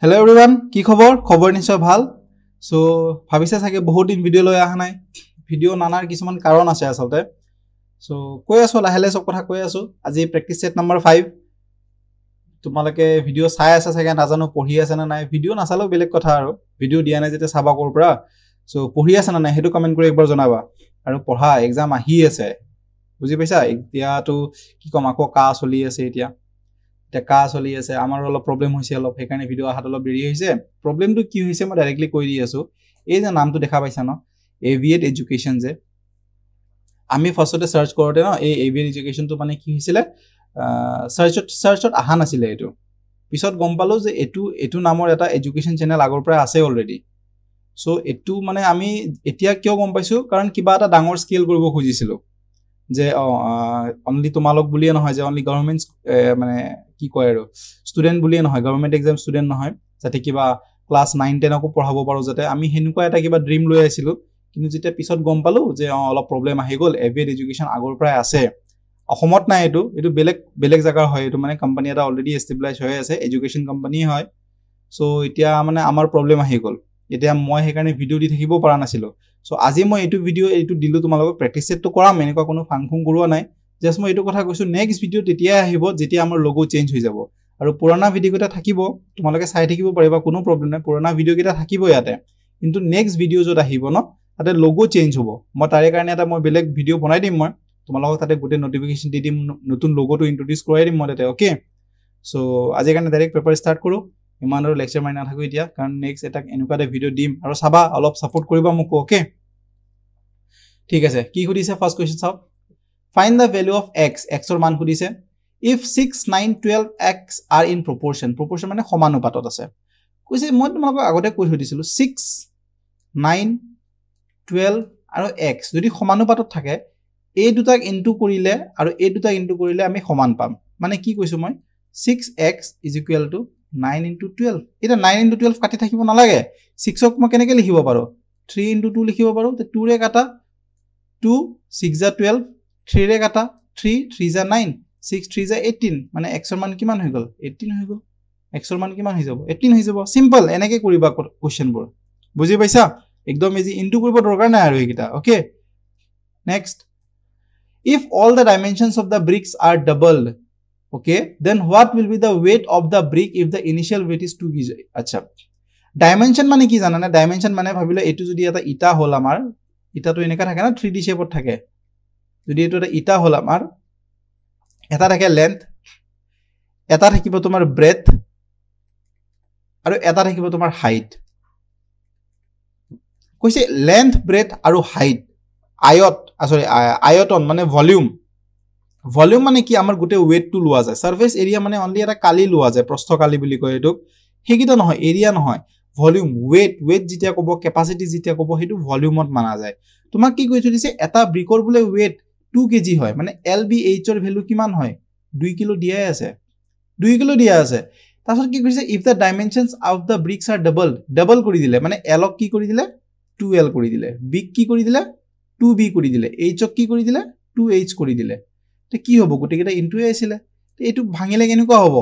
Hello everyone, কি খবৰ? খবৰ নিশ্চয় ভাল। সো ভাবিছে চাগে বহুত দিন ভিডিও লৈ আহা নাই। ভিডিও নানাৰ কিছুমান কাৰণ আছে আসলতে। সো কৈ আছো লাহেলে সব কথা কৈ আছো। আজি প্ৰেক্টিস সেট নম্বৰ 5। তোমালোকে ভিডিও চাই আছে চাগে নাজানো পঢ়ি আছে না নাই। ভিডিও নাচালেও বেলেগ কথা আৰু। ভিডিও দিয়া নাই যেতে চাবা কৰ পৰা। সো পঢ়ি আছে না নাই হেতু কমেন্ট কৰি একবাৰ জনাবা। আৰু পঢ়া এক্সাম আহি আছে। বুজি পাইছা? এতিয়াটো কি কম আকৌ কা চলি আছে এতিয়া। কা চলি আছে আমাৰ অলপ প্ৰবলেম হৈছে অলপ হেকাৰণে ভিডিও আহাত অলপ দেৰি হৈছে প্ৰবলেমটো কি হৈছে মই ডাইৰেক্টলি কৈ দি আছো এই যে নামটো দেখা পাইছা ন এভিয়েট এডুকেশন যে আমি ফাৰ্স্টতে সাৰ্চ কৰোতে ন এই এভিয়েট এডুকেশনটো মানে কি হৈছিল সাৰ্চত আহা নাছিল এটো পিছত গম পালো যে এটো নামৰ এটা এডুকেশন চেনেল আগৰ পৰা আছে অলৰেডি সো এটো মানে আমি এতিয়া কিয় গম পাইছো কাৰণ কিবা এটা ডাঙৰ স্কেল কৰিব খুজিছিল যে অনলি তোমালক বুলিয়ে নহয় যে অনলি গভৰ্নমেন্ট মানে কি কয় আৰু ষ্টুডেন্ট বুলিয়ে নহয় গভৰ্নমেন্ট এক্সাম ষ্টুডেন্ট নহয় যাতে কিবা ক্লাস 9 10 কো পঢ়াব পাৰো যাতে আমি হেনুকা এটা কিবা ড্ৰিম লৈ আছিলো কিন্তু যেতিয়া পিছত গম পালো যে অলপ প্ৰবলেম আহি গল এভিয়েট এডুকেশন আগৰ পৰা আছে অসমত নাই এটো বেলেগ জায়গা হয় এটো মানে কোম্পানী এটা অলৰেডি এস্টাবলিশ হৈ আছে এডুকেশন কোম্পানী হয় সো এতিয়া মানে আমাৰ প্ৰবলেম আহি গল এতিয়া মই হেকাৰণে ভিডিও দি থাকিব পৰা নাছিলো সো আজি মই এটো ভিডিও এটো দিলো তোমালোকক প্ৰেক্টিস সেট তো কৰাম এনেকুৱা কোনো ফাংফুং কৰোৱা নাই জাস্ট মই এটো কথা কৈছো নেক্সট ভিডিও তেতিয়া আহিব যেতিয়া আমাৰ লোগো চেঞ্জ হৈ যাব আৰু পুৰণা ভিডিও কেটা থাকিব তোমালোকে চাই থাকিব পাৰিবা কোনো প্ৰবলেম নাই পুৰণা ভিডিও কেটা থাকিব ইয়াতে কিন্তু নেক্সট ভিডিও যত আহিব ন তাতে লোগো চেঞ্জ হ'ব মই তাৰে কাৰণে এটা মই বেলেগ ভিডিও বনাই দিম মই তোমালোকক তাতে গোটে নোটিফিকেশন দি দিম নতুন লোগোটো ইন্ট্ৰোডিউস কৰাই দিম মই তাতে ওকে সো আজি কাৰণে ডাইৰেক্ট পেপাৰ স্টাৰ্ট কৰো ইমানৰ লেকচাৰ মাৰি নাথাকো এতিয়া কাৰণ নেক্সট এটা এনেকুৱা ভিডিও দিম আৰু চাবা অলপ সাপোৰ্ট কৰিবা মোক ওকে ঠিক আছে কি খুদিছে ফাৰ্স্ট কোৱেশ্চন চাও find the value of x x or মান খুদিছে if 6 9 12 x are in proportion মানে সমানুপাতত আছে কৈছে মই তোমাক আগতে কৈ দিছিলো 6 9 12 আৰু x যদি সমানুপাতত থাকে এই দুটাক ইনটু কৰিলে আৰু এই দুটাক ইনটু কৰিলে আমি সমান পাম মানে কি কৈছো মই 6x = 9 * 12 এটা 9 * 12 কাটি থাকিব নালাগে 6 ক মই কেনেকৈ লিখিব পাৰো 3 * 2 লিখিব পাৰো তে 2 ৰে কাটা 2 6 * 12 3 ৰে কাটা 3 3 * 9 6 3 * 18 মানে x ৰ মান কিমান হৈ গল 18 হৈ গল x ৰ মান কিমান হৈ যাব 18 হৈ যাব সিম্পল এনেকৈ কৰিবা কোৱেশ্চন বোৰ বুজি পাইছা একদম ইজি ইনটু কৰিব দৰকাৰ নাই আৰু এইকিটা okay next if all the dimensions of the bricks are doubled okay then what will be the weight of the brick if the initial weight is 2 kg acha dimension মানে কি জানা না dimension মানে ভাবিলে এটো যদি এটা ইটা হল আমাৰ ইটাটো এনেকা থাকে না 3D শেপত থাকে যদি এটো এটা ইটা হল আমাৰ এটা থাকে লেন্থ এটা থাকিব তোমাৰ ব্ৰেথ আৰু এটা থাকিব তোমাৰ হাইট কৈছে লেন্থ ব্ৰেথ আৰু হাইট আয়তন মানে ভলিউম মানে কি আমাৰ গুটে ওয়েট টু লোৱা যায় সাৰফেস এৰিয়া মানে অনলি এটা কালি লোৱা যায় প্ৰস্থ কালি বুলি কয় এটো হেকিটা নহয় এরিয়া নহয় ভলিউম ওয়েট যেতিয়া কব ক্যাপাসিটি যেতিয়া কব হেতু ভলিউমত মানা যায় তোমাক কি কৈছো দিছে এটা ব্ৰিকৰ বুলে ওয়েট 2 kg হয় মানে LBH ৰ ভ্যালু কিমান হয় 2 কিলো দিয়া আছে 2 কিলো দিয়া আছে তাছত কি কৈছে if the dimensions of the bricks are double কৰি দিলে মানে L ক কি কৰি দিলে 2L কৰি দিলে B কি কৰি দিলে 2B কৰি দিলে H ক কি কৰি দিলে 2H কৰি দিলে তে কি হ'ব গুটে কেটা ইনটু আছিলে তে এটো ভাঙিলে কেনেকুৱা হ'ব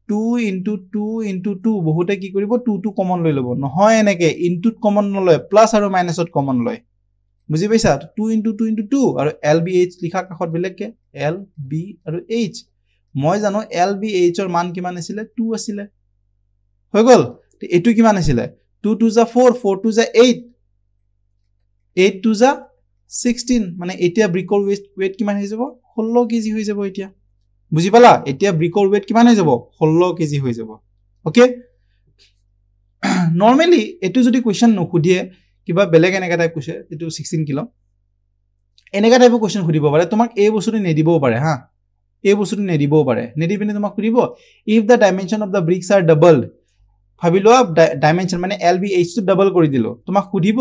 2 * 2 * 2 বহুতে কি কৰিব 2 কমন লৈ লব নহয় এনেকে ইনটুত কমন নলয় প্লাস আৰু মাইনাসত কমন লয় বুজি পাইছা 2 * 2 * 2 আৰু LBH লিখা কাখত বেলেগকে LB আৰু H মই জানো LBH ৰ মান কিমান আছিল 2 আছিল হৈ গল তে এটো কিমান আছিল 2 2 * 4 4 2 * 8 8 2 * 16 মানে এতিয়া ব্ৰিকৰ ওয়েট কিমান হৈ যাব 16 কেজি হৈ যাব এতিয়া বুজি পালা এতিয়া ব্ৰিকৰ ওয়েট কিমান হৈ যাব 16 কেজি হৈ যাব ওকে নৰমালি এটো যদি কোৱেশ্চন নখুদিয়ে কিবা বেলেগ এনেকা টাইপ কৈছে এটো 16 কিলো এনেকা টাইপ কোৱেশ্চন খুদিব পাৰে তোমাক এই বস্তুটো নেদিবও পাৰে হা এই বস্তুটো নেদিবও পাৰে নেদিবিনে তোমাক খুদিব if the dimension of the bricks are doubled ভাবিলো ডাইমেনশন মানে LBH টো ডাবল কৰি দিলো তোমাক খুদিব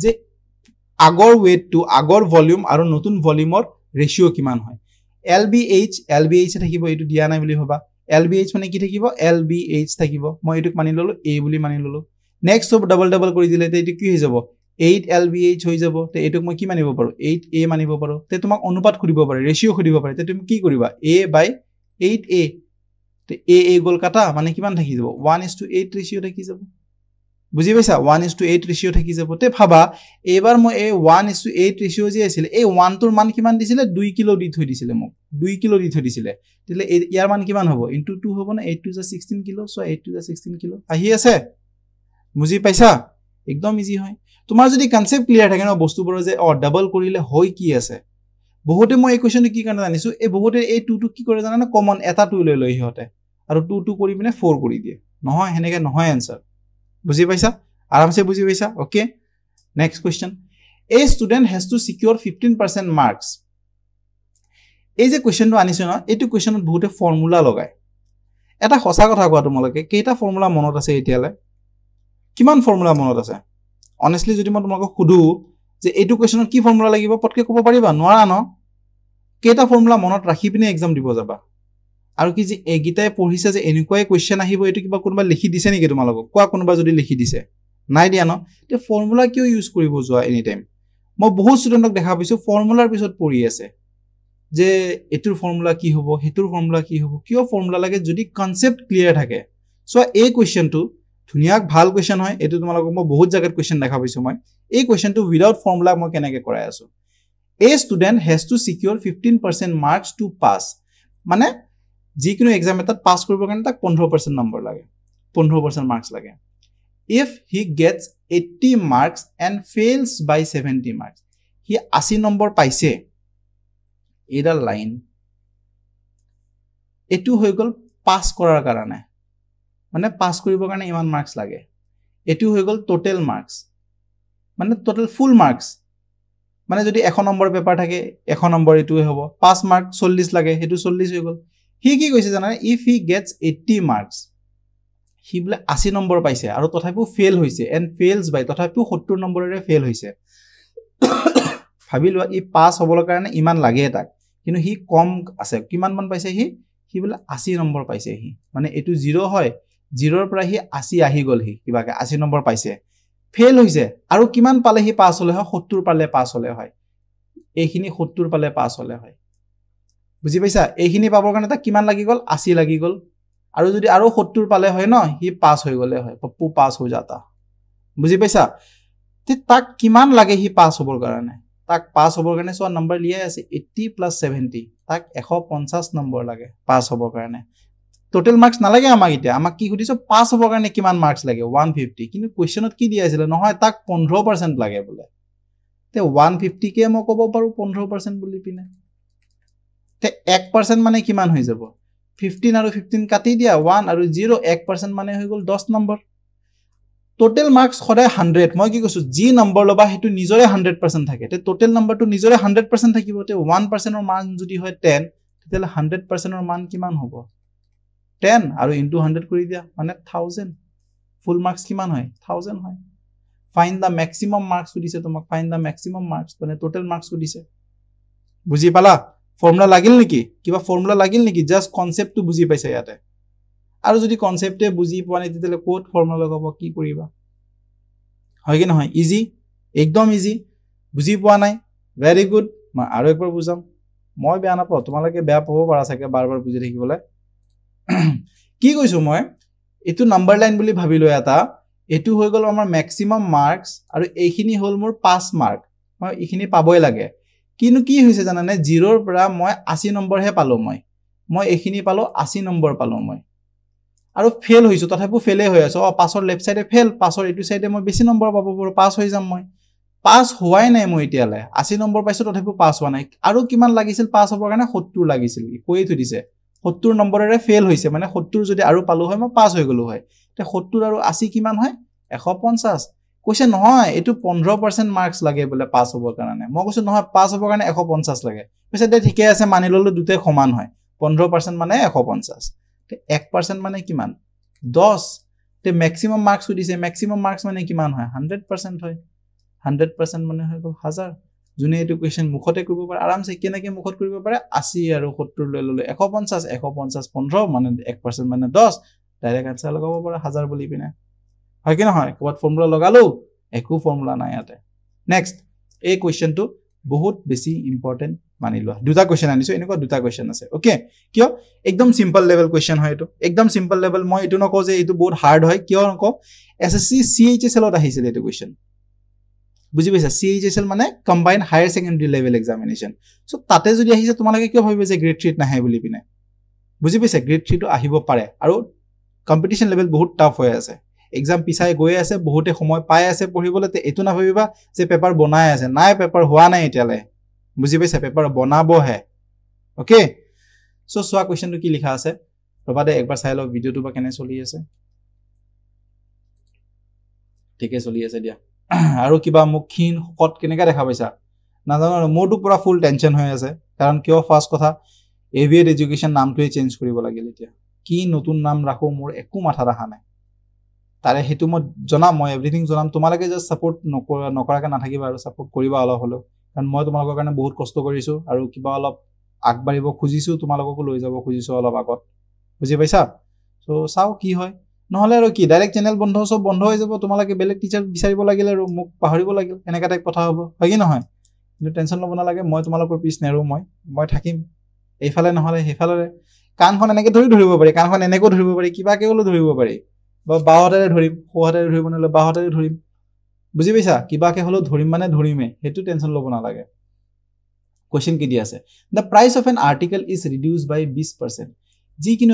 যে আগৰ ওয়েট টু আগৰ ভলিউম আৰু নতুন ভলিউমৰ ৰেশিও কিমান হয় LBH থাকিব এটো দিয়া নাই বুলি ভাবা LBH মানে কি থাকিব LBH থাকিব মই এটোক মানি ললো A বুলি মানি ললো নেক্সট সব ডাবল কৰি দিলে তে এটো কি হৈ যাব 8 LBH হৈ যাব তে এটোক মই কি মানিব পাৰো 8A মানিব পাৰো তে তোমাক অনুপাত খুদিব পাৰে ৰেশিও খুদিব পাৰে তে তুমি কি কৰিবা A/8A তে a গল কাটা মানে কিমান থাকি যাব 1:8 ৰেশিও থাকি যাব বুজি পাইছা 1:8 ৰেশিও থাকি যাব তে ভাবা এবাৰ মই এই 1:8 ৰেশিও যে আছিল এই 1 টোৰ মান কিমান দিছিলে 2 কিলো দি থৈ দিছিলে মোক 2 কিলো দি থৈ দিছিলে তেলে ইয়াৰ মান কিমান হ'ব ইনটু 2 হ'ব না 8 * 16 কিলো সো 8 * 16 কিলো আহি আছে বুজি পাইছা একদম ইজি হয় তোমাৰ যদি কনসেপ্ট ক্লিয়াৰ থাকে না বস্তুবোৰ যে ডাবল কৰিলে হয় কি আছে বহুতে মই এই কোৱেশ্চনটো কি কাৰণে জানিছো এই বহুতে এই 2 টো কি কৰে জানা না কমন এটা 2 লৈ লয় হিহতে আৰু 2 কৰি পিনে 4 কৰি দিয়ে নহয় হেনেকে নহয় आंसर বুজি পাইছা আৰামছে বুজি পাইছা okay next question a student has to secure 15% marks এই যে কোৱেশ্চনটো আনিছো না এইটো কোৱেশ্চনত বহুতে ফৰ্মুলা লগায় এটা সঁচা কথা কোৱা তোমালোকে কেইটা ফৰ্মুলা মনত আছে এতিয়ালে কিমান ফৰ্মুলা মনত আছে অনেষ্টলি যদি মই তোমাক খুদু যে এইটো কোৱেশ্চনত কি ফৰ্মুলা লাগিব পটকে ক'ব পাৰিবা নোৱাৰা ন কেইটা ফৰ্মুলা মনত ৰাখি পিনে এক্সাম দিব যাবা আৰু কি যে এগিটাই পঢ়িছে যে এনেকুৱাই কোৱেশ্চন আহিব এটো কিবা কোনবা লিখি দিছে নেকি তোমালোকক কোৱা কোনবা যদি লিখি দিছে নাই দিয়া ন তে ফৰ্মুলা কিয় ইউজ কৰিব যোৱা এনি টাইম মই বহুত ষ্টুডেন্টক দেখা পাইছো ফৰ্মুলাৰ পিছত পঢ়ি আছে যে এটোৰ ফৰ্মুলা কি হ'ব হেতুৰ ফৰ্মুলা কি হ'ব কিয় ফৰ্মুলা লাগে যদি কনসেপ্ট ক্লিয়াৰ থাকে সো এই কোৱেশ্চনটো ধুনিয়াক ভাল কোৱেশ্চন হয় এটো তোমালোকক মই বহুত জায়গাত কোৱেশ্চন দেখা পাইছো মই এই কোৱেশ্চনটো উইদাউট ফৰ্মুলা মই কেনেকে কৰাই আছো a student has to secure 15% marks to pass মানে যিকোনো এক্সাম এটাত পাস কৰিবৰ কাৰণে তাক 15% নম্বৰ লাগে 15% মাৰ্কস লাগে if he gets 80 marks and fails by 70 marks he 80 number পাইছে এটা লাইন এটো হৈ গল পাস কৰাৰ কাৰণে মানে পাস কৰিবৰ কাৰণে ইমান মাৰ্কস লাগে এটো হৈ গল টোটাল মাৰ্কস মানে টোটাল ফুল মাৰ্কস মানে যদি 100 নম্বৰ পেপাৰ থাকে 100 নম্বৰ এটোই হ'ব 5 মাৰ্ক 40 লাগে হেতু 40 হৈ গল হি কি কৈছে জানা if he gets 80 marks হি বলে 80 নম্বৰ পাইছে আৰু তথাপিও ফেল হৈছে and fails by তথাপিও 70 নম্বৰেৰে ফেল হৈছে ভাবিলো ই পাস হ'বৰ কাৰণে ইমান লাগে তাক কিন্তু হি কম আছে কিমান মান পাইছে হি বলে 80 নম্বৰ পাইছে হি মানে এটো 0 হয় 0 ৰ পৰা হি 80 আহি গল হি কিবাকে 80 নম্বৰ পাইছে ফেল হৈছে আৰু কিমান পালে হি পাস হলে হয় 70 পালে পাস হলে হয় এইখিনি 70 পালে পাস হলে হয় বুজি পাইছা এইখিনি পাবৰ কাৰণে তা কিমান লাগি গল 80 লাগি গল আৰু যদি আৰু 70 পালে হয় ন হি পাস হৈ গলে হয় পপ্পু পাস হৈ যাতা বুজি পাইছা তে তাক কিমান লাগে হি পাস হ'বৰ কাৰণে তাক পাস হ'বৰ কাৰণে সো নম্বৰ লিয়াই আছে 80 + 70 তাক 150 নম্বৰ লাগে পাস হ'বৰ কাৰণে টোটাল মাৰ্কস নালাগে আমাক এতিয়া আমাক কি খুদিছো পাস হ'বৰ কাৰণে কিমান মাৰ্কস লাগে 150 কিন্তু কোৱেশ্চনত কি দিয়া আছিল নহয় তাক 15% লাগে বলে তে 150 কে মই ক'ব পাৰো 15% বুলি পিনে তে 1% মানে কিমান হৈ যাব 15 আৰু 15 কাটি দিয়া 1 আৰু 0 1% মানে হৈ গল 10 নম্বৰ টোটাল মাৰ্কস সদায় 100 মই কি কৈছো জি নম্বৰ লবা হেতু নিজৰে 100% থাকে তে টোটাল নম্বৰটো নিজৰে 100% থাকিব তে 1% ৰ মান যদি হয় 10 তেতিয়ালে 100% ৰ মান কিমান হ'ব 10 আৰু ইনটু 100 কৰি দিয়া মানে 1000 ফুল মাৰ্কস কিমান হয় 1000 হয় ফাইন্ড দা ম্যাক্সিমাম মার্কস দিছে তোমাক ফাইন্ড দা ম্যাক্সিমাম মার্কস মানে টোটাল মার্কস দিছে বুজি পালা ফর্মুলা লাগিল নেকি কিবা ফর্মুলা লাগিল নেকি জাস্ট কনসেপ্ট টু বুজি পাইছা ইয়াতে আৰু যদি কনসেপ্টে বুজি পোৱা নাই তেতিয়ালে কোড ফৰ্মুলা লগাব কি কৰিবা হয় কি নহয় ইজি একদম ইজি বুজি পোৱা নাই ভেৰি গুড মই আৰু একবাৰ বুজাম মই বেয়া নাপাও তোমালোকে বেয়া পাব পাৰা চাগে বাৰবাৰ বুজি থাকিবলে কি কৈছো মই এটো নাম্বাৰ লাইন বুলি ভাবিলো এটা এটো হৈ গল আমাৰ ম্যাক্সিমাম মাৰ্কস আৰু এইখিনি হল মোৰ 5 মাৰ্ক মই এইখিনি পাবই লাগে কিন্তু কি হৈছে জানানে 0 ৰ পৰা মই 80 নম্বৰ হে পালো মই এইখিনি পালো 80 নম্বৰ পালো মই আৰু ফেল হৈছো তথাপিও ফেলে হৈ আছে পাছৰ লেফট সাইডে ফেল পাছৰ এটো সাইডে মই বেছি নম্বৰ পাব পাৰো পাস হৈ যাম মই পাস হোৱাই নাই মই এতিয়ালে 80 নম্বৰ পাইছো তথাপিও পাস হোৱা নাই আৰু কিমান লাগিছিল পাস হ'বৰ কাৰণে 70 লাগিছিল কৈ থৈ দিছে 70 নম্বৰেৰে ফেল হৈছে মানে 70 যদি আৰু পালো হয় মই পাস হৈ গলো হয় তে 70 আৰু 80 কিমান হয় 150 কৈছে নহয় এটো 15% মাৰ্কস লাগে বলে পাস হ'বৰ কাৰণে মই কৈছো নহয় পাস হ'বৰ কাৰণে 150 লাগে কৈছে দে ঠিকে আছে মানি ললো দুটে সমান হয় 15% মানে 150 তে 1% মানে কিমান 10 তে ম্যাক্সিমাম মার্কস দিছে ম্যাক্সিমাম মার্কস মানে কিমান হয় 100% হয় 100% মানে হৈ গল 1000 জুনে এটো কোৱেশ্চন মুখতে কৰিব পাৰে আৰামছে কেনেকে মুখত কৰিব পাৰে 80 আৰু 70 লৈ ললে 150 15 মানে 1% মানে 10 ডাইৰেক্ট আনসাৰ লগাব পাৰে 1000 বুলি পিনে হয় কি নহয় কোৱাত ফৰ্মুলা লগালো একো ফৰ্মুলা নাই ইয়াতে নেক্সট এই কোৱেশ্চনটো বহুত বেছি ইম্পৰ্টেণ্ট মানি লোৱা দুটা কোৱেশ্চন আনিছো এনেকুৱা দুটা কোৱেশ্চন আছে ওকে কিয় একদম সিম্পল লেভেল কোৱেশ্চন হয় এটো একদম সিম্পল লেভেল মই এটো নকও যে এটো বহুত হাৰ্ড হয় কিয় নকও এসএসসি সিএইচএসএল ত আহিছিল এটো কোৱেশ্চন বুজি পাইছা সিএইচএসএল মানে combined higher secondary level examination so তাতে যদি আহিছে তোমালোকে কিয় ভাবিবে যে গ্ৰেড 3 নাহে বুলি পিনে বুজি পাইছা গ্ৰেড 3 টো আহিব পাৰে আৰু কম্পিটিশন লেভেল বহুত টাফ হৈ আছে এক্সাম পিছাই গৈ আছে বহুতে সময় পাই আছে পঢ়িবলৈ তে এটো না ভাবিবা যে পেপাৰ বনাই আছে নাই পেপাৰ হোৱা নাই এতিয়ালে বুজি পাইছা পেপাৰ বনাবো হে ওকে সো সোৱা কোৱেশ্চনটো কি লিখা আছে ৰবা দে একবাৰ চাই লও ভিডিওটো বা কেনে চলি আছে ঠিকে চলি আছে দিয়া আৰু কিবা মুখ ক্ষীণ শকত কেনেকা দেখা পাইছা নাজানো মোৰটো পুৰা ফুল টেনচন হৈ আছে কাৰণ কিয় ফাৰ্স্ট কথা এভিয়েট এডুকেশন নামটোৱে চেঞ্জ কৰিব লাগিল এতিয়া কি নতুন নাম ৰাখো মোৰ একো মাথা ৰাখা নাই তাৰে হেতু মই জনাম মই এভৰিথিং জনাম তোমালোকে জাস্ট সাপোৰ্ট নকৰাকে নাথাকিবা আৰু সাপোৰ্ট কৰিবা অলপ হলো কাৰণ মই তোমালোকৰ কাৰণে বহুত কষ্ট কৰিছো আৰু কিবা অলপ আগবাঢ়িব খুজিছো তোমালোককো লৈ যাব খুজিছো অলপ আগত বুজি পাইছা সো চাও কি হয় নহলে আৰু কি ডাইৰেক্ট চেনেল বন্ধ সব বন্ধ হৈ যাব তোমালোকে বেলেগ টিচাৰ বিচাৰিব লাগিল আৰু মোক পাহৰিব লাগিল এনেকা টাইপ কথা হ'ব হয় কি নহয় কিন্তু টেনচন ল'ব নালাগে মই তোমালোকৰ পিছ নেৰো মই থাকিম এইফালে নহলে হেফালে কানখন এনেকে ধৰিব পাৰি কানখন এনেকৈ ধৰিব পাৰি কিবা কেৱল ধৰিব পাৰি বা বাহতেৰে ধৰিম সোহাতেৰে ধৰিব নহলে বাহতেৰে ধৰিম বুজি পাইছা কিবাকে হলো ধৰিম মানে ধৰিমে হেতু টেনচন ল'ব নালাগে কোৱেশ্চন কি দি আছে the price of an article is reduced by 20% যি কিনো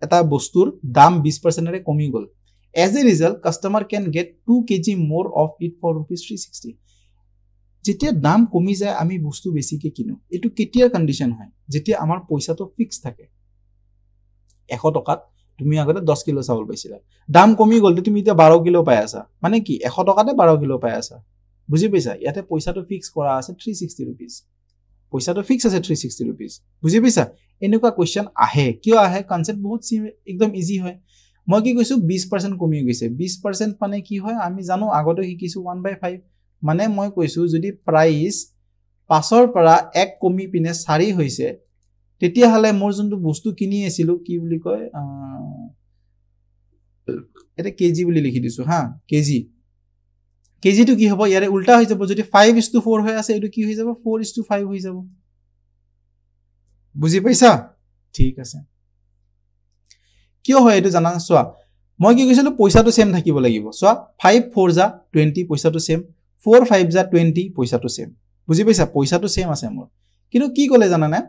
এটা বস্তুৰ দাম 20% ৰে কমি গল as a result customer can get 2 kg more of it for rupees 360 যেতিয়া দাম কমি যায় আমি বস্তু বেছিকে কিনো এটো কেতিয়াৰ কন্ডিশন হয় যেতিয়া আমাৰ পইচাটো ফিক্স থাকে 100 টকাত তুমি আগতে 10 কিলো চাউল পাইছিলা দাম কমি গল তুমি এতিয়া 12 কিলো পাই আছা মানে কি 100 টকাতে 12 কিলো পাই আছা বুজি পাইছা ইয়াতে পইচাটো ফিক্স কৰা আছে 360 rupees পইচাটো ফিক্স আছে 360 rupees বুজি পাইছা এনেকুৱা কোৱেশ্চন আহে কিয় আহে কনসেপ্ট বহুত একদম ইজি হয় মই কি কৈছো 20% কমি গৈছে 20% মানে কি হয় আমি জানো আগতে শিকিছো 1/5 মানে মই কৈছো যদি প্ৰাইস 5 ৰ পৰা 1 কমি পিনে 4 হৈছে তেতিয়া হলে মোৰ যোনটো বস্তু কিনি আছিল কি বুলি কয় এটা কেজি বুলি লিখি দিছো হা কেজি টো কি হ'ব ইয়াৰে উল্টা হৈ যাব যদি 5:4 হৈ আছে এটো কি হৈ যাব 4:5 হৈ যাব বুজি পাইছা ঠিক আছে কিয় হয় এটো জানা সোৱা মই কি কৈছিলো পইচাটো সেম থাকিব লাগিব সোৱা 5 4 যা 20 পইচাটো সেম 4 5 যা 20 পইচাটো সেম বুজি পাইছা পইচাটো সেম আছে মোৰ কিন্তু কি কলে জানা না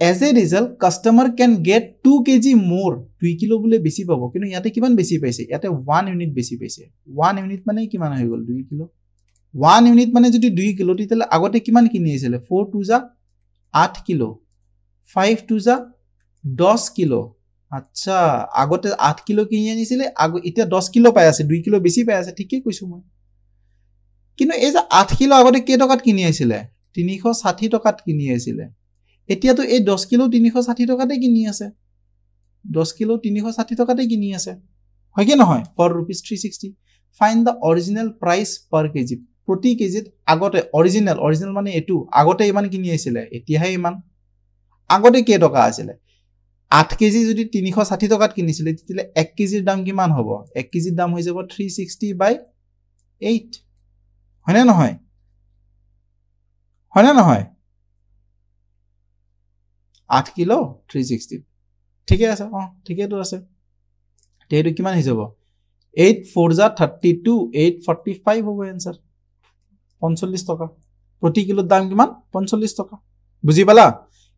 as a result customer can get 2 kg more 2 kilo বুলে বেছি পাব কিন্তু ইয়াতে কিমান বেছি পাইছে ইয়াতে 1 ইউনিট বেছি পাইছে 1 ইউনিট মানে কিমান হৈ গল 2 কিলো 1 ইউনিট মানে যদি 2 কিলো তেতিয়ালে আগতে কিমান কিনি আছিল 4 2 যা 8 কিলো 5 2 যা 10 কিলো আচ্ছা আগতে 8 কিলো কিনি আনিছিলে এতিয়া 10 কিলো পাই আছে 2 কিলো বেছি পাই আছে ঠিকই কৈছো মই কিন্তু এই যে 8 কিলো আগতে কে টকাত কিনি আছিলে 360 টকাত কিনি আছিলে এতিয়া তো এই 10 কিলো 360 টকাতে কিনি আছে 10 কিলো 360 টকাতে কিনি আছে হয় কি নহয় for rupees 360 find the original price per kg প্ৰতি কেজিত আগতে অৰিজিনাল মানে এটো আগতে ইমান কিনি আছিলে এতিয়াহে ইমান আগতে কে টকা আছিল 8 কেজি যদি 360 টকাত কিনিছিলে তেতিয়া 1 কেজিৰ দাম কিমান হ'ব 1 কেজিৰ দাম হৈ যাব 360/8 হয়নে নহয় 8 কিলো 360 ঠিকে আছে ঠিকেটো আছে তেটো কিমান হৈ যাব 8 4 যা 32 845 হ'ব आंसर 45 টকা প্ৰতি কিলোৰ দাম কিমান 45 টকা বুজি পালা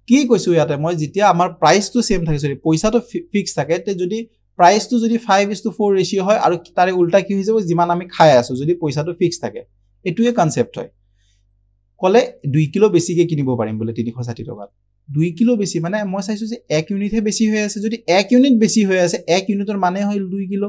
কি কৈছো ইয়াতে মই যেতিয়া আমাৰ প্ৰাইসটো সেম থাকে সৰি পইচাটো ফিক্স থাকে তে যদি প্ৰাইসটো যদি 5:4 ৰেশিও হয় আৰু তাৰে উল্টা কি হৈ যাব যিমান আমি খাই আছো যদি পইচাটো ফিক্স থাকে এটোৱে কনসেপ্ট হয় কলে 2 কিলো বেছিকে কিনিব পাৰিম বলে 360 টকাত 2 কিলো বেছি মানে মই চাইছো যে 1 ইউনিট হে বেছি হৈ আছে যদি 1 ইউনিট বেছি হৈ আছে 1 ইউনিটৰ মানে হল 2 কিলো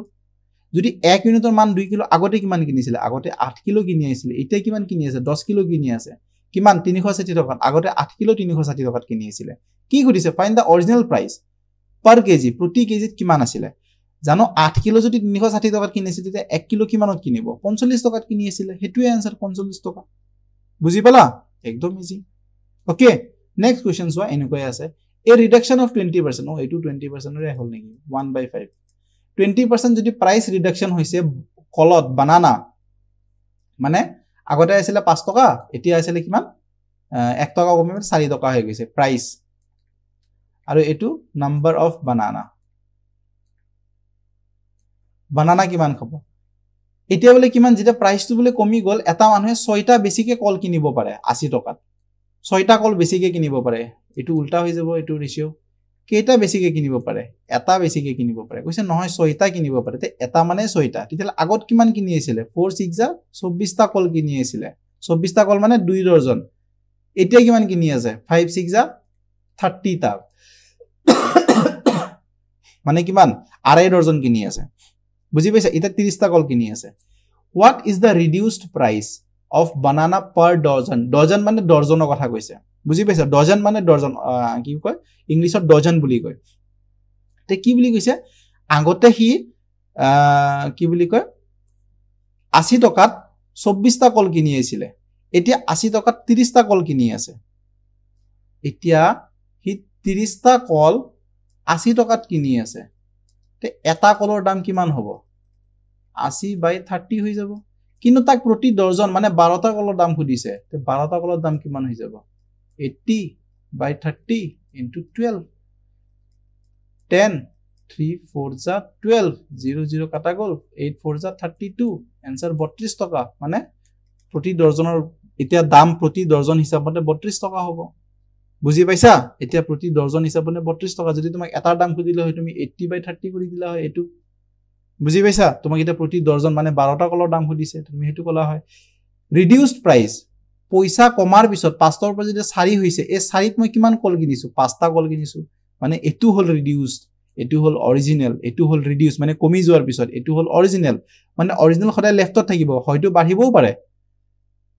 যদি 1 ইউনিটৰ মান 2 কিলো আগতে কিমান কিনিছিল আগতে 8 কিলো কিনি আছিল এতিয়া কিমান কিনি আছে 10 কিলো কিনি আছে কিমান 360 টকাত আগতে 8 কিলো 360 টকাত কিনি আছিল কি কৰিছে ফাইন্ড দা অৰিজিনাল প্ৰাইস পাৰ কেজি প্ৰতি কেজিত কিমান আছিল জানো 8 কিলো যদি 360 টকাত কিনিছিল তেতিয়া 1 কিলো কিমানত কিনিব 45 টকাত কিনি আছিল হেতুৱে आंसर 45 টকা বুজি পালা একদম ইজি ওকে নেক্সট কোৱেশ্চন সোৱা এনেকৈ আছে a reduction of 20% এটো 20% ৰে হল নেকি 1/5 20% যদি প্ৰাইস ৰিডাকশন হৈছে কলত বানানা মানে আগতে আছিল 5 টকা এতিয়া আছিল কিমান 1 টকা কমি 4 টকা হৈ গৈছে প্ৰাইস আৰু এটো নাম্বাৰ অফ বানানা কিমান খাব এতিয়া বলে কিমান যেটা প্ৰাইসটো বলে কমি গল এটা মানুহে 6টা বেছিকে কল কিনিব পাৰে 80 টকাত 6টা কল বেছিকে কিনিব পাৰে এটো উল্টা হৈ যাব এটো ৰেশিও কেইটা বেছিকে কিনিব পাৰে এটা বেছিকে কিনিব পাৰে কৈছে নহয় 6টা কিনিব পাৰে তে এটা মানে 6টা তেতিয়া আগত কিমান কিনি আছিল 4 6 যা 24টা কল কিনি আছিল 24টা কল মানে 2 ডজন এতিয়া কিমান কিনি আছে 5 6 যা 30 টা মানে কিমান আড়াই ডজন কিনি আছে বুজি পাইছা এটা 30টা কল কিনি আছে what is the reduced price of banana per dozen dozen মানে ডজনৰ কথা কৈছে বুজি পাইছা ডজন মানে ডজন কি কয় ইংলিশত ডজন বুলি কয় তে কি বুলি কৈছে আগতে হি কি বুলি কয় 80 টকাত 24টা কল কিনি আছিল এতিয়া 80 টকাত 30টা কল কিনি আছে এতিয়া হি 30টা কল 80 টকাত কিনি আছে তে এটা কলৰ দাম কিমান হ'ব 80/30 হৈ যাব কিন্তু তাক প্ৰতি ডজন মানে 12টা কলৰ দাম খুদিছে তে 12টা কলৰ দাম কিমান হৈ যাব 80/30 into 12 10 3 4 যা 12 0 0 কাটা গল 8 4 যা 32 आंसर 32 টকা মানে প্ৰতি ডজনৰ এতিয়া দাম প্ৰতি ডজন হিচাপতে 32 টকা হ'ব বুজি পাইছা এতিয়া প্ৰতি ডজন হিচাপতে 32 টকা যদি তোমাক এটাৰ দাম খুদিলে হয় তুমি 80/30 কৰি দিলা হয় এটো বুজি পাইছা তোমাক এটা প্ৰতি ডজন মানে 12টা কলৰ দাম খুদিছে তুমি হেতু কলা হয় ৰিডিউসড প্ৰাইস পইচা কমাৰ পিছত 5টাৰ পৰা যদি 4 হৈছে এই 4ত মই কিমান কল কিনিছো 5টা কল কিনিছো মানে এটু হল ৰিডিউসড এটু হল অৰিজিনাল এটু হল ৰিডিউস মানে কমি যোৱাৰ পিছত এটু হল অৰিজিনাল মানে অৰিজিনাল খদাই লেফটত থাকিব হয়তো বাঢ়িবও পাৰে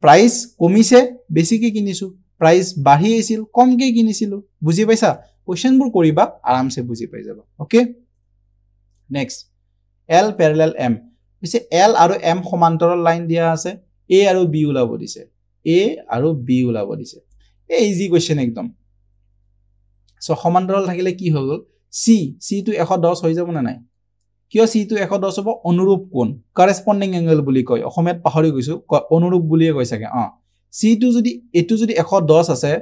প্ৰাইস কমিছে বেছিকে কিনিছো প্ৰাইস বাঢ়ি আছিল কমকে কিনিছিলো বুজি পাইছা কোৱেশ্চনবোৰ কৰিবা আৰামছে বুজি পাই যাবা okay next L parallel M হৈছে L আৰু M সমান্তৰাল লাইন দিয়া আছে A আৰু B ওলাব দিছে A আৰু B ওলাব দিছে এই ইজি কোৱেশ্চন একদম সো সমান্তৰাল থাকিলে কি হৈ গল C টো 110 হৈ যাব না নাই কিয় C টো 110 হ'ব অনুৰূপ কোণ কৰেসপন্ডিং এংগল বুলি কয় অসমত পাহৰি গৈছো অনুৰূপ বুলিয়ে কয় থাকে C টো যদি এটো যদি 110 আছে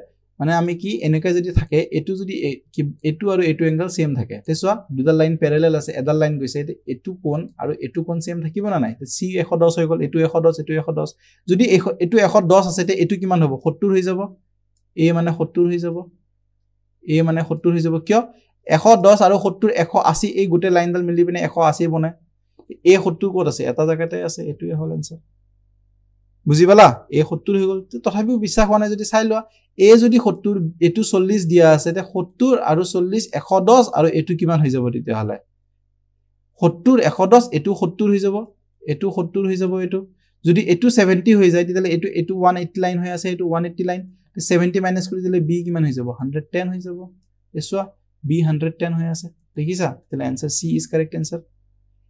মানে আমি কি এনেকৈ যদি থাকে এটো যদি এটো আৰু এটো এংগল সেম থাকে তে সোয়া দুটা লাইন প্যাৰালেল আছে এডাল লাইন গৈছে এটো কোণ আৰু এটো কোণ সেম থাকিব না নাই তে C 110 হৈ গল এটো 110 এটো 110 যদি এটো 110 আছে তে এটো কিমান হ'ব 70 হৈ যাব A মানে 70 হৈ যাব A মানে 70 হৈ যাব কিয় 110 আৰু 70 180 এই গোটে লাইনডাল মিলি পিনে 180 বনে A 70 ক'ত আছে এটা জায়গাতে আছে এটোৱে হল आंसर বুজি পালা A 70 হৈ গল তথাপিও বিশ্বাস হোৱা নাই যদি চাই লোৱা A যদি 70 এটো 40 দিয়া আছে তে 70 আৰু 40 110 আৰু এটো কিমান হৈ যাব তেতিয়া হলে 70 110 এটো 70 হৈ যাব এটো 70 হৈ যাব এটো যদি এটো 70 হৈ যায় তেতিয়া এটো 180 লাইন হৈ আছে এটো 180 লাইন 70 মাইনাস কৰি দিলে B কিমান হৈ যাব 110 হৈ যাব এসোৱা B 110 হৈ আছে দেখিছা তাহলে answer C is correct answer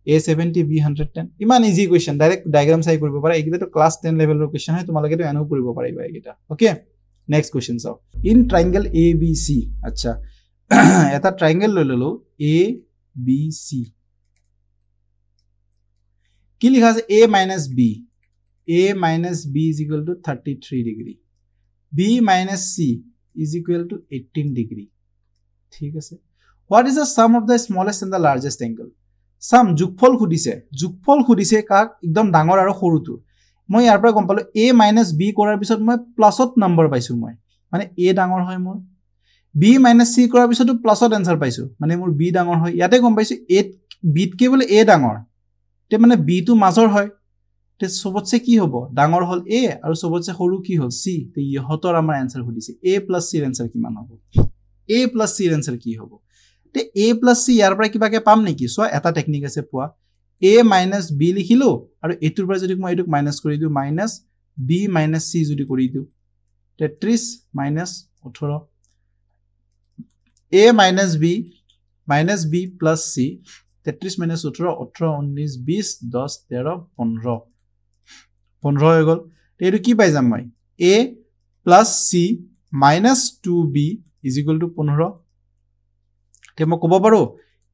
A 70 B 110 ইমান ইজি কোৱেশ্চন ডাইৰেক্ট ডায়াগ্ৰাম চাই কৰিব পাৰা এইগিটা তো ক্লাস 10 লেভেলৰ কোৱেশ্চন হয় তোমালোকে তো এনো কৰিব পাৰিবা এইগিটা ওকে নেক্সট কোৱেশ্চন চাও ইন ট্ৰায়াঙ্গল ABC আচ্ছা এটা ট্ৰায়াঙ্গল লৈ ললো ABC কি লিখা আছে A minus B is equal to 33 degree B minus C is equal to 18 degree ঠিক আছে what is the sum of the smallest and the largest angle sum যোগফল খুদিছে কাক একদম ডাঙৰ আৰু সৰুটো মই ইয়াৰ পৰা গম পালো A minus B কৰাৰ পিছত মই প্লাসত নম্বৰ পাইছো মই মানে A ডাঙৰ হয় মোৰ B minus C কৰাৰ পিছতো প্লাসত आंसर পাইছো মানে মোৰ B ডাঙৰ হয় ইয়াতে গম পাইছো A B কে বলে A ডাঙৰ তে মানে B টো মাজৰ হয় তে সবতছে কি হ'ব ডাঙৰ হল A আৰু সবতছে সৰু কি হল C তে ইহতৰ আমাৰ आंसर খুদিছে A plus C ৰ आंसर কিমান হ'ব A plus C ৰ आंसर কি হ'ব তে A plus C ইয়াৰ পৰা কিবাকে পাম নেকি সো এটা টেকনিক আছে পোৱা A minus B লিখিলো আৰু এটোৰ পৰা যদি মই এটোক মাইনাস কৰি দিও minus B minus C যদি কৰি দিও 33 minus 18 A minus B plus C 33 minus 18 18 19 20 10 13 15 15 হৈ গল এটো কি পাই যাম মই A plus C minus 2B is equal to 15 তে মই কব পাৰো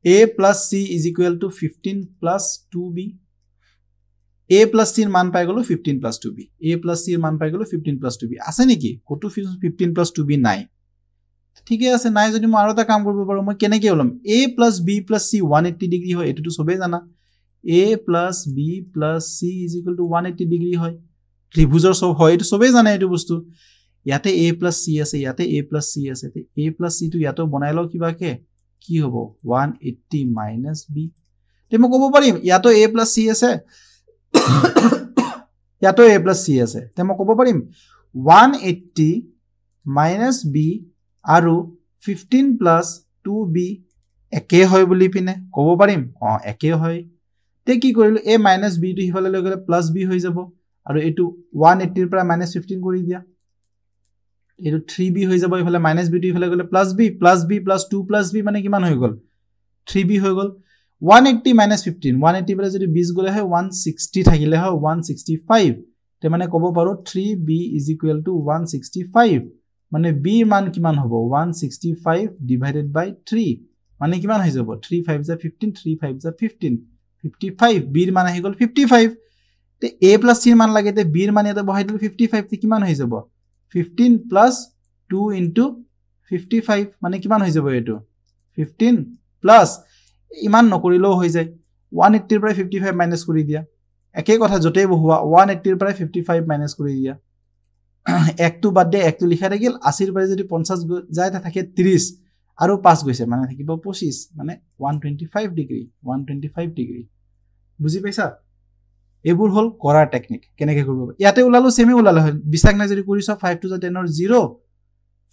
A plus C is equal to 15 plus 2B 15 plus 2B a plus c ৰ মান পাই গলো 15 plus 2b a plus c ৰ মান পাই গলো 15 plus 2b আছে নেকি কত 15 plus 2b নাই ঠিকই আছে নাই যদি মই আৰু এটা কাম কৰিব পাৰো মই কেনেকৈ ওলাম a plus b plus c 180 degree হয় এটো তো সবে জানা a plus b plus c is equal to 180 degree হয় ত্ৰিভুজৰ সব হয় এটো সবে জানে এটো বস্তু ইয়াতে a plus c আছে ইয়াতে a plus c আছে তে a plus c টো ইয়াতে বনাই লও কিবাকে কি হ'ব 180 minus b তে মই ক'ব পাৰিম ইয়াতো a plus c আছে ইয়াতো a plus c আছে তে মই ক'ব পাৰিম 180 minus b আৰু 15 plus 2b একে হয় বুলি পিনে ক'ব পাৰিম একে হয় তে কি কৰিলো a minus b টো হিফালে লৈ গলে plus b হৈ যাব আৰু এটো 180 ৰ পৰা minus 15 কৰি দিয়া এটো 3b হৈ যাব ইফালে minus b টো ইফালে গলে plus b plus 2 plus b মানে কিমান হৈ গল 3b হৈ গল 180 minus 15 180 পৰা যদি 20 গলে হয় 160 থাকিলে হয় 165 তে মানে ক'ব পাৰো 3b is equal to 165 মানে b মান কিমান হ'ব 165 divided by 3 মানে কিমান হৈ যাব 3 5 is 15 3 5 is 15 55 b মান আহি গল 55 তে a plus c মান লাগে তে b মান ইয়াতে বহাই দিলে 55 তে কিমান হৈ যাব 15 plus 2 into 55 মানে কিমান হৈ যাব এটো 15 plus ইমান নকৰিলেও হৈ যায় 180 ৰ পৰা 55 মাইনাস কৰি দিয়া একে কথা জতে বহুৱা 180 ৰ পৰা 55 মাইনাস কৰি দিয়া একটো বাদ দে একটো লিখা থাকিল 80 ৰ পৰা যদি 50 যায় তা থাকে 30 আৰু 5 গৈছে মানে থাকিব 25 মানে 125 ডিগ্ৰী 125 ডিগ্ৰী বুজি পাইছা এবোৰ হল কৰাৰ টেকনিক কেনেকৈ কৰিব ইয়াতে উলালো সেমি উলালে হয় বিসাক না যদি কৰিছ 5 to the 10 or 0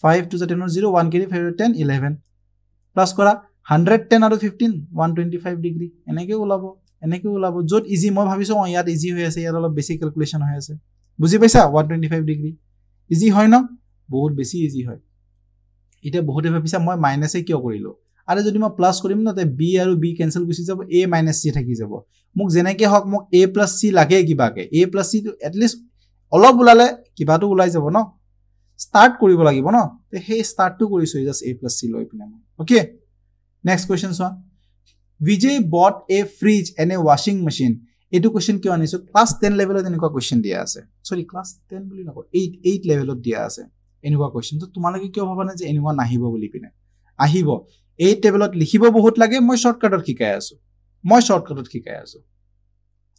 5 to the 10 or 0 1 carry 5 10 11 plus কৰা 110 আৰু 15 125 ডিগ্ৰী এনেকৈ উলাব যত ইজি মই ভাবিছো ইয়াত ইজি হৈ আছে ইয়াত অলপ বেসিক ক্যালকুলেশন হৈ আছে বুজি পাইছা 125 ডিগ্ৰী ইজি হয় ন বহুত বেছি ইজি হয় এটা বহুতে ভাবিছা মই মাইনাসে কিয় কৰিলো আৰু যদি মই প্লাস কৰিম না তে b আৰু b ক্যান্সেল গুছি যাব a - c থাকি যাব মোক জেনেকে হক মোক a + c লাগে কিবাকে a + c তো এট লিষ্ট অলপ উলালে কিবাটো উলাই যাব ন স্টার্ট কৰিব লাগিব ন তে হে স্টাৰ্টটো কৰিছো জাস্ট a + c লৈ পিনে okay next question so Vijay bought a fridge and a washing machine এটো কোৱেশ্চন কিয় আনিছো ক্লাস 10 লেভেলত এনেকুৱা কোৱেশ্চন দিয়া আছে সৰি ক্লাস 10 বুলি নকও 8 লেভেলত দিয়া আছে এনেকুৱা কোৱেশ্চন তো তোমালোকে কিয় ভাবা না যে এনেকুৱা নাহিব বুলি পিনে আহিব 8 লেভেলত লিখিব বহুত লাগে মই শৰ্টকাটত শিকাই আছো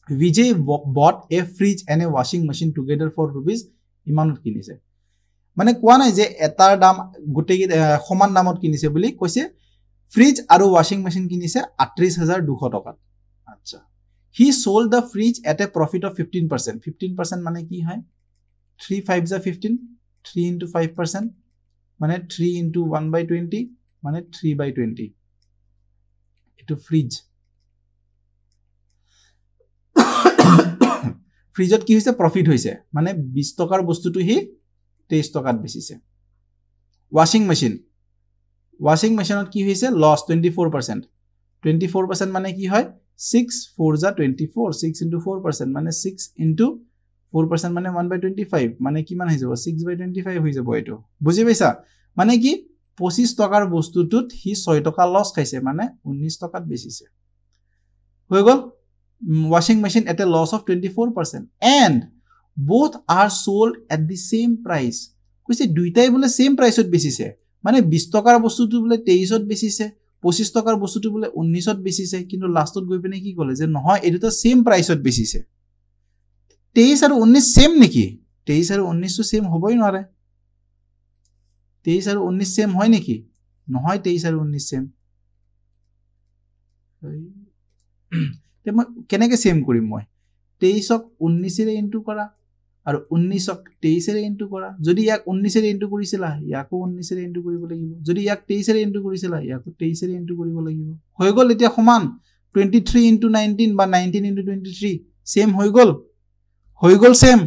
Vijay bought a fridge and a washing machine together for rupees ইমানত কিনিছে মানে কোৱা নাই যে এটাৰ দাম গুটেই সমান দামত কিনিছে বুলি কৈছে ফ্ৰিজ আৰু washing machine কিনিছে 38200 টকাত আচ্ছা he sold the fridge at a profit of 15% 15% মানে কি হয় 3 5 is 15 3 into 5% মানে 3 into 1/20 মানে 3/20 এটো ফ্রিজ ফ্রিজত কি হৈছে প্রফিট হৈছে মানে 20 টকাৰ বস্তুটো হি 23 টকাত বেচিছে washing machine কি হৈছে লস 24% মানে কি হয় 6 4 is 24 6 into 4% মানে 6 into 4% মানে 1/25 মানে কিমান হৈ যাব 6/25 হৈ যাব এটো বুজি পাইছা মানে কি 25 টকাৰ বস্তুটোত হি 6 টকা লস খাইছে মানে 19 টকাত বেচিছে হৈ গল washing machine at a loss of 24% and both are sold at the same price কৈছে দুইটাই বলে same priceত বেচিছে মানে 20 টকাৰ বস্তুটো বলে 23ত বেচিছে 25 টকাৰ বস্তুটো বলে 19ত বেচিছে কিন্তু লাষ্টত গৈ পিনে কি কলে যে নহয় এটো same priceত বেচিছে 23 আৰু 19 same নেকি 23 আৰু 19 তো same হবই নোৱাৰে 23 আৰু 19 same হয় নেকি নহয় 23 আৰু 19 same তে মই কেনেকৈ সেম কৰিম মই 23ক 19 ৰে ইনটু কৰা আৰু 19ক 23 ৰে ইনটু কৰা যদি ইয়াক 19 ৰে ইনটু কৰিছিলা ইয়াকো 19 ৰে ইনটু কৰিব লাগিব যদি ইয়াক 23 ৰে ইনটু কৰিছিলা ইয়াকো 23 ৰে ইনটু কৰিব লাগিব হৈ গল এতিয়া সমান 23 into 19 বা 19 into 23 সেম হৈ গল সেম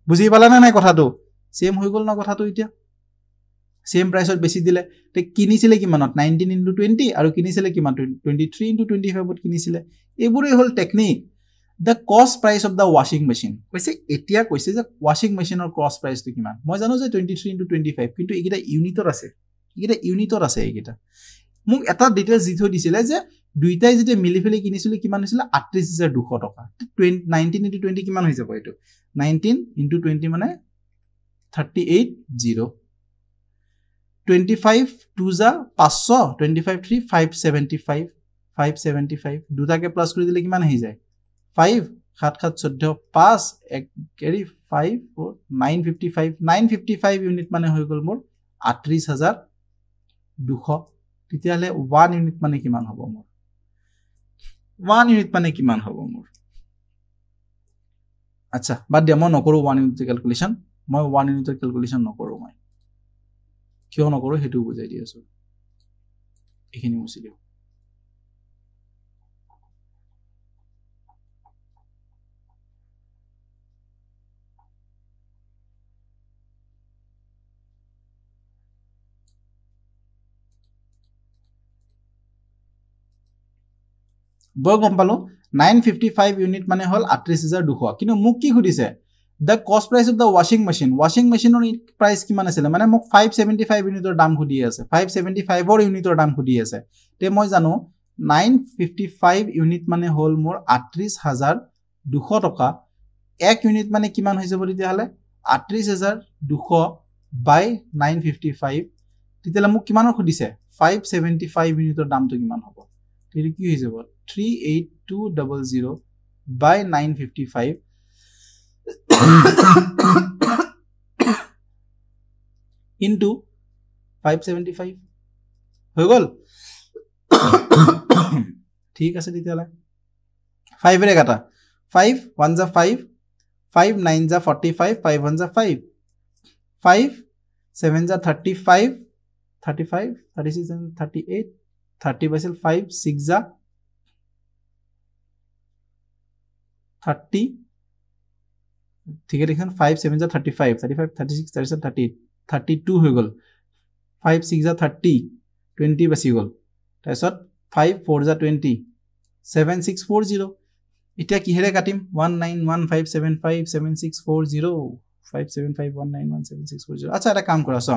বুজি পালা না নাই কথাটো সেম হৈ গল না কথাটো এতিয়া সেম প্ৰাইসত বেছি দিলে তে কিনিছিলে কিমানত 19 into 20 আৰু কিনিছিলে কিমান 23 into 25 ত কিনিছিলে এবোৰে হল technique the cost price of the washing machine কৈছে এতিয়া কৈছে যে washing machine ৰ cost price টো কিমান মই জানো যে 23 into 25 কিন্তু এইগিটা ইউনিটত আছে এইগিটা মোক এটা ডিটেইলছ দি থৈ দিছিলে যে দুইটাই যেতিয়া মিলি ফেলি কিনিছিলে কিমান হৈছিলে 38200 টকা 19 into 20 কিমান হৈ যাব এটো 19 into 20 মানে 380 25 2 যা 500 25 3 575 575 দুটাকে প্লাস কৰি দিলে কিমান হৈ যায় 5 7 7 14 5 এক কেৰি 5 4 955 ইউনিট মানে হৈ গল মোৰ 38200 তেতিয়ালে 1 ইউনিট মানে কিমান হ'ব মোৰ 1 ইউনিট মানে কিমান হ'ব মোৰ আচ্ছা বাদ দিয়া মই নকৰো 1 ইউনিট ক্যালকুলেশন মই 1 ইউনিট ক্যালকুলেশন নকৰো মই কিয় নকৰো হেতু বুজাই দি আছো এখিনি মুছি দিও বয় গম পালো 955 ইউনিট মানে হল 38200 কিন্তু মোক কি খুদিছে the cost price of the washing machine or price কিমান আছিল মানে মোক 575 ইউনিটৰ দাম খুদি আছে 575 অৰ ইউনিটৰ দাম খুদি আছে তে মই জানো 955 ইউনিট মানে হল মোৰ 38200 টকা এক ইউনিট মানে কিমান হৈ যাব তেতিয়া হলে 38200 by 955 তেতিয়ালে মোক কিমানৰ খুদিছে 575 ইউনিটৰ দামটো কিমান হ'ব তেৰি কি হৈ যাব 38200 by 955 into 575 হৈ গল ঠিক আছে তেতিয়ালে 5 ৰে কাটা 5 1 যা 5 5 9 যা 45 5 1 যা 5 5 7 যা 35 35 36 38 30 বাছিল 5 6 যা 30 ঠিক আছে দেখুন 5 7 যা 35 35 36 37 38 32 হৈ গল 5 6 যা 30 20 বাছি গল তাৰছত 5 4 যা 20 7640 এতিয়া কি হেৰে কাটিম 191575 7640 575191760 আচ্ছা এটা কাম কৰা চ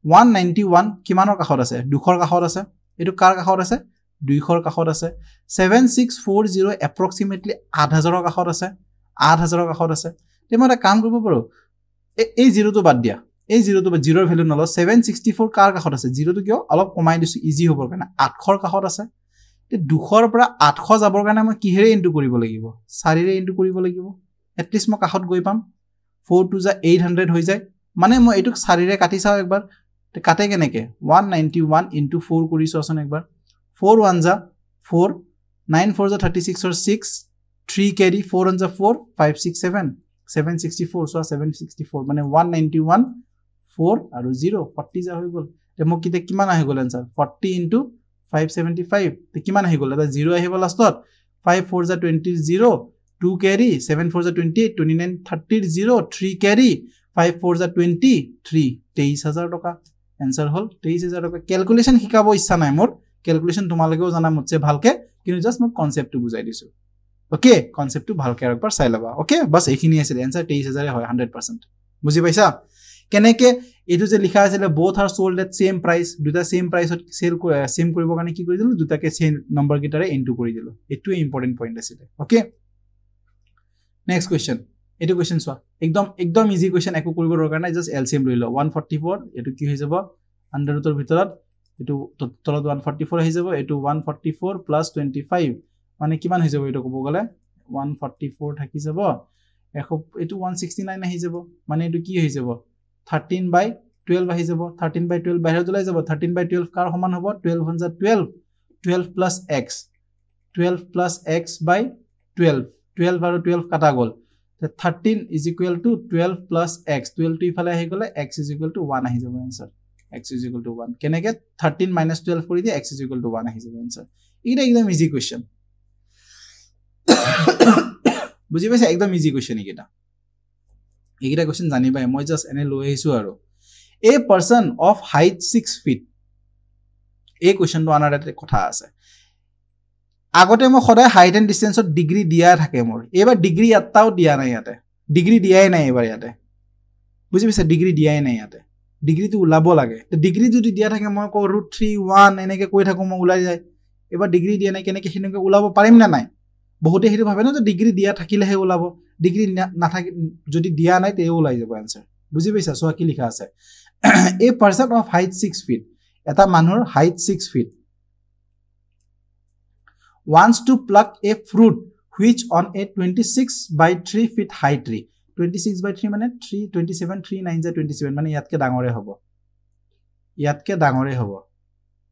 191 কিমানৰ কাখত আছে 200ৰ কাখত আছে এটো কাৰ কাখত আছে 200ৰ কাখত আছে 7640 approximately 8000ৰ কাখত আছে 8000ৰ কাখত আছে তে মই এটা কাম কৰিব পাৰো এই জিৰোটো বাদ দিয়া এই জিৰোটো জিৰোৰ ভ্যালু নল 764 কাৰ কাখত আছে জিৰোটো কিয় অলপ কমাই দিছো ইজি হ'বৰ কাৰণে 800ৰ কাখত আছে তে 200ৰ পৰা 800 যাবৰ কাৰণে মই কিহেৰে ইনটু কৰিব লাগিব 4 ৰে ইনটু কৰিব লাগিব এট লিষ্ট মই কাখত গৈ পাম 4 2 যা 800 হৈ যায় মানে মই এটুক 4 ৰে কাটি চাও একবাৰ তে কাটে কেনেকে 191 into 4 কৰিছো আসন একবাৰ 4 1 যা 4 9 4 যা 36 or 6 3 carry 4 1 যা 4 5 6 7 764 so 764 মানে 191 4 আৰু 0 40 যা হৈ গল তে মোক কিতে কিমান আহি গল आंसर 40 into 575 তে কিমান আহি গল এটা 0 আহিব লাষ্টত 5 4 যা 20 0 2 carry 7 4 যা 28 29 30 0 3 carry 5 4 যা 23 23000 টকা आंसर হল 23000 টকা ক্যালকুলেশন শিকাব ইচ্ছা নাই মোৰ ক্যালকুলেশন তোমালকেও জানা মুছে ভালকে কিন্তু জাস্ট মই কনসেপ্টটো বুজাই দিছো ওকে কনসেপ্টটো ভালকে একবাৰ চাই লবা ওকে বাস এইখিনি আছে आंसर 23000 হয় 100% বুজি পাইছা কেনেকে এটো যে লিখা আছে both are sold at same price দুটা same price ত সেল সেম কৰিব কাৰণে কি কৰি দিলো দুটাকে সেম নম্বৰ গিটাৰে ইনটু কৰি দিলো এটোই ইম্পৰ্টেন্ট পইণ্ট আছে ওকে নেক্সট কোৱেশ্চন এটো কোৱেশ্চন সোৱা একদম ইজি কোৱেশ্চন একো কৰিব দৰকাৰ নাই জাস্ট এলসিএম লৈ ল 144 এটো কি হৈ যাব আন্ডাৰ ৰুটৰ ভিতৰত এটো তলত 144 আহি যাব এটো 144 plus 25 মানে কিমান হৈ যাব এটো কব গলে 144 থাকি যাব এটো 169 আহি যাব মানে এটো কি হৈ যাব 13/12 আহি যাব 13/12 বাহিৰত ওলাই যাব 13/12 কাৰ সমান হ'ব 12 1 12 12 plus x 12 plus x by 12 12 আৰু 12 কাটা গল 13 is equal to 12 plus x 12 টো ইফালে আহি গলে x is equal to 1 আহি যাব answer x is equal to 1 কেনেকে 13 minus 12 কৰি দি x is equal to 1 আহি যাব आंसर এটা একদম ইজি কোৱেশ্চন বুজি পাইছা একদম ইজি কোৱেশ্চন এইটা কোৱেশ্চন জানিবাই মই জাস্ট এনে লৈ আহিছো আৰু a person of height 6 feet এই কোৱেশ্চনটো আনাৰ এটা কথা আছে আগতে মই সদায় হাইট এন্ড ডিসটেন্সত ডিগ্ৰী দিয়া থাকে মোৰ এবাৰ ডিগ্ৰী এটাও দিয়া নাই ইয়াতে ডিগ্ৰী দিয়াই নাই এবাৰ ইয়াতে বুজি পাইছা ডিগ্ৰী দিয়াই নাই ইয়াতে ডিগ্ৰীটো ওলাব লাগে তো ডিগ্ৰী যদি দিয়া থাকে মই কওঁ √3 1 এনেকৈ কৈ থাকোঁ মই ওলাই যায় এবাৰ ডিগ্ৰী দিয়া নাই কেনেকৈ সেনেকৈ ওলাব পাৰিম না নাই বহুতে সেইটো ভাবে ন যে ডিগ্ৰী দিয়া থাকিলেহে ওলাব ডিগ্ৰী নাথাকি যদি দিয়া নাই তেও ওলাই যাব আনসাৰ বুজি পাইছা সো কি লিখা আছে a person of height 6 feet এটা মানুহৰ height 6 feet wants to pluck a fruit which on a 26/3 feet high tree 26/3 মানে 3 27 3 9 27 মানে ইয়াতকে ডাঙৰে হ'ব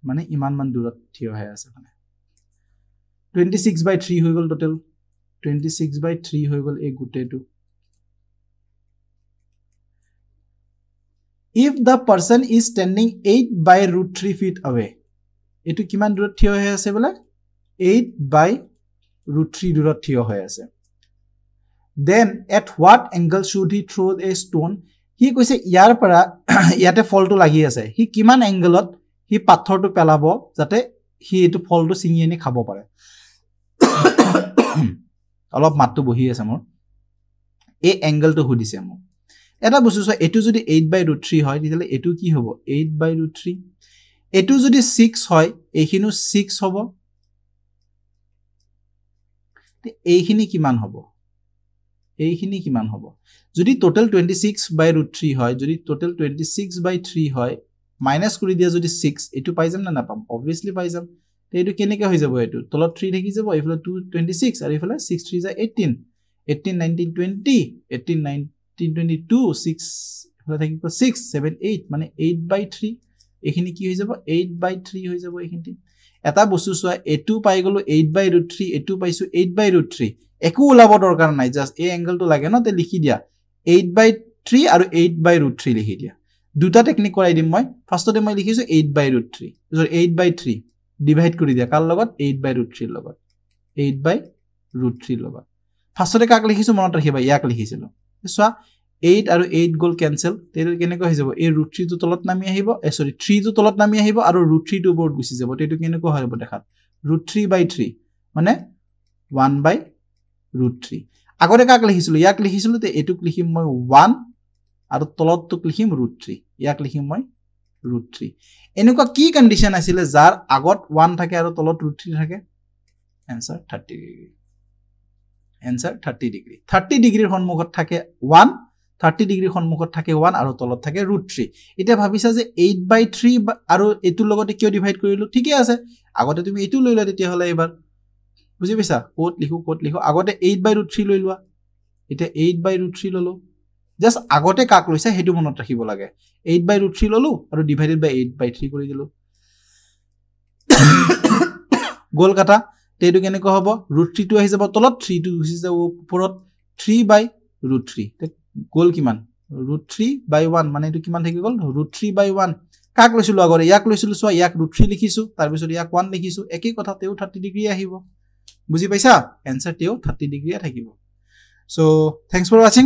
মানে ইমান মান দূৰত থিয় হৈ আছে মানে 26/3 হৈ গল টোটাল 26/3 হৈ গল এই গুটেটো if the person is standing 8/√3 feet away এটো কিমান দূৰত থিয় হৈ আছে বলে 8/√3 দূৰত থিয় হৈ আছে then at what angle should he throw a stone হি কৈছে ইয়াৰ পৰা ইয়াতে ফলটো লাগি আছে হি কিমান এংগলত হি পাথৰটো পেলাব যাতে হি এটো ফলটো চিঙি আনি খাব পাৰে অলপ মাতটো বহি আছে মোৰ এই এংগলটো সুধিছে মোক এটা বস্তু আছে এটো যদি 8/√3 হয় তেতিয়ালে এটো কি হ'ব 8/√3 এটো যদি 6 হয় এইখিনিও 6 হ'ব তে এইখিনি কিমান হ'ব যদি টোটাল 26/√3 হয় যদি টোটাল 26/3 হয় মাইনাস কৰি দিয়া যদি 6 এটো পাই যাম না নাপাম obviously পাই যাম তে এটো কেনেকৈ হৈ যাব এটো তলত 3 থাকি যাব এইফালে 26 আৰু এইফালে 6 3 18 18 19 20 18 19 22 6 এফালে থাকিব 6 7 8 মানে 8/3 এইখিনি কি হৈ যাব 8/3 হৈ যাব এইখিনি এটা বস্তু চোৱা এটো পাই গলো 8/√3 এটো পাইছো 8/√3 একো ওলাব দৰকাৰ নাই জাস্ট এই এংগলটো লাগে ন তে লিখি দিয়া 8/3 আৰু 8/√3 লিখি দিয়া দুটা টেকনিক কৰাই দিম মই ফাৰ্ষ্টতে মই লিখিছো 8/√3 সৰি 8/3 ডিভাইড কৰি দিয়া কাৰ লগত 8/√3 লগত 8/√3 লগত ফাৰ্ষ্টতে কাক লিখিছো মনত ৰাখিবা ইয়াক লিখিছিলো চোৱা 8 আৰু 8 গল ক্যান্সেল তেল কেনেকৈ হৈ যাব এই √3 টো তলত নামি আহিব সৰি 3 টো তলত নামি আহিব আৰু √3 টো ওপৰত গুচি যাব তেটো কেনেকৈ হ'ব দেখাত √3/3 মানে 1/√3 আগতে কাক লিখিছিলো ইয়াক লিখিছিলো তে এটুক লিখিম মই 1 আৰু তলতটো লিখিম √3 ইয়াক লিখিম মই √3 এনেকুৱা কি কন্ডিশন আছিল যাৰ আগত 1 থাকে আৰু তলত √3 থাকে आंसर 30 ডিগ্ৰী आंसर 30 ডিগ্ৰী 30 ডিগ্ৰীৰ সন্মুখত থাকে 1 30 ডিগ্ৰী সন্মুখত থাকে 1 আৰু তলত থাকে √3 এটা ভাবিছা যে 8/3 আৰু এটুৰ লগতে কিয় ডিভাইড কৰিলো ঠিকই আছে আগতে তুমি এটু লৈ লা তেতিয়া হলে এবাৰ বুজি পাইছা কোট লিখো আগতে 8/√3 লৈ লোৱা এটা 8/√3 ললো জাস্ট আগতে কাক লৈছা হেতু মনত ৰাখিব লাগে 8/√3 ললো আৰু ডিভাইডেড বাই 8/3 কৰি দিলো গোল কাটা তেটো কেনেকৈ হ'ব √3 টো আহি যাব তলত 3 টো গুচি যাব ওপৰত 3/√3 তে গোল কিমান √3/1 মানে এটো কিমান থাকি গল √3/1 কাক লৈছিলো আগৰে ইয়াক লৈছিলো সো ইয়াক √3 লিখিছো তাৰ পিছত ইয়াক 1 লিখিছো একেই কথা তেও 30 ডিগ্ৰী আহিব বুজি পাইছা आंसर তেও 30 ডিগ্ৰী থাকিব সো থ্যাঙ্কস ফৰ ওয়াচিং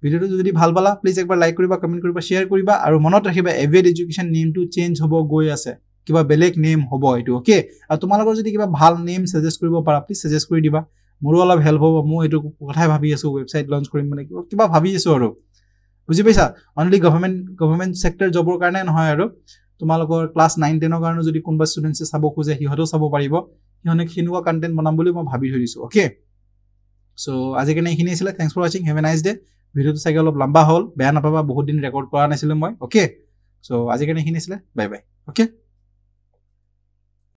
ভিডিওটো যদি ভাল পালা প্লিজ একবাৰ লাইক কৰিবা কমেন্ট কৰিবা শেয়াৰ কৰিবা আৰু মনত ৰাখিবা এভিয়েট এডুকেশন নেমটো চেঞ্জ হ'ব গৈ আছে কিবা বেলেগ নেম হ'ব এটো ওকে আৰু তোমালোকৰ যদি কিবা ভাল নেম সাজেষ্ট কৰিব পাৰা প্লিজ সাজেষ্ট কৰি দিবা মোৰো অলপ হেল্প হ'ব মই এটো কথাই ভাবি আছো ওয়েবসাইট লঞ্চ কৰিম মানে কিবা ভাবি আছো আৰু বুজি পাইছা অনলি গভৰ্নমেন্ট সেক্টৰ জবৰ কাৰণে নহয় আৰু তোমালোকৰ ক্লাস 9 10 ৰ কাৰণে যদি কোনবা ষ্টুডেন্টছে চাব খোজে হিহতো চাব পাৰিব হিহনে খিনুৱা কন্টেন্ট বনাম বুলি মই ভাবি থৈ দিছো ওকে সো আজি কেনে এইখিনি আছিল thanks for watching have a nice day ভিডিওটো চাগে অলপ লম্বা হ'ল বেয়া নাপাবা বহুত দিন ৰেকৰ্ড কৰা নাছিল মই ওকে সো আজি কেনে এইখিনি আছিল বাই বাই ওকে